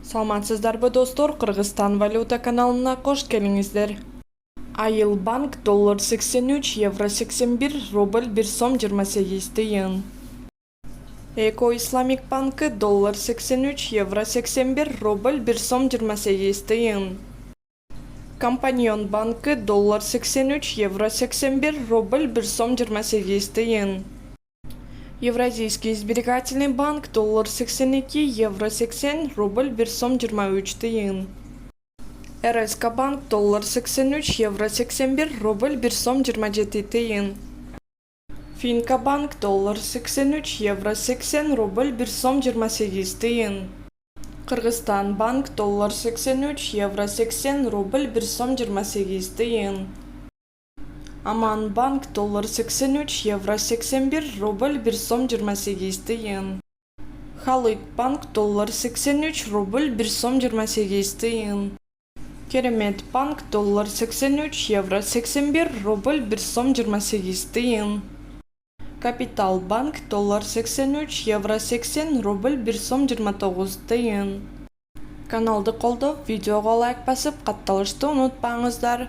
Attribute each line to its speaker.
Speaker 1: Саламатсыздарбы достор, Кыргызстан валюта каналына кош келиңиздер. Айыл банк доллар 83, евро 81, рубль 1 сом 28 тыйын. Эко Исламик банкы доллар 83, евро 81, рубль 1 сом 28 тыйын. Компаньон банкы доллар 83, евро 81, рубль 1 сом 28 тыйын. Евразийский сберегательный банк доллар 82, евро 80, рубль 1 сом 23 тыйын. РСК банк доллар 83, евро 81, рубль 1 сом 27 тыйын. Финка банк доллар 83, евро 80, рубль 1 сом 28 тыйын. Кыргызстан банк доллар 83, евро 80, рубль 1 сом 28 тыйын. Аман банк доллар 83, евро 81, рубль 1 сом 28 тыйын. Халык банк доллар 83, рубль 1 сом 28 тыйын. Керемет банк доллар 83, евро 81, рубль 1 сом 28 тыйын. Капитал банк доллар 83, евро 80, рубль 1 сом 29 тыйын. Каналды колдоп, видеого лайк басып, катталышты унутпаңыздар.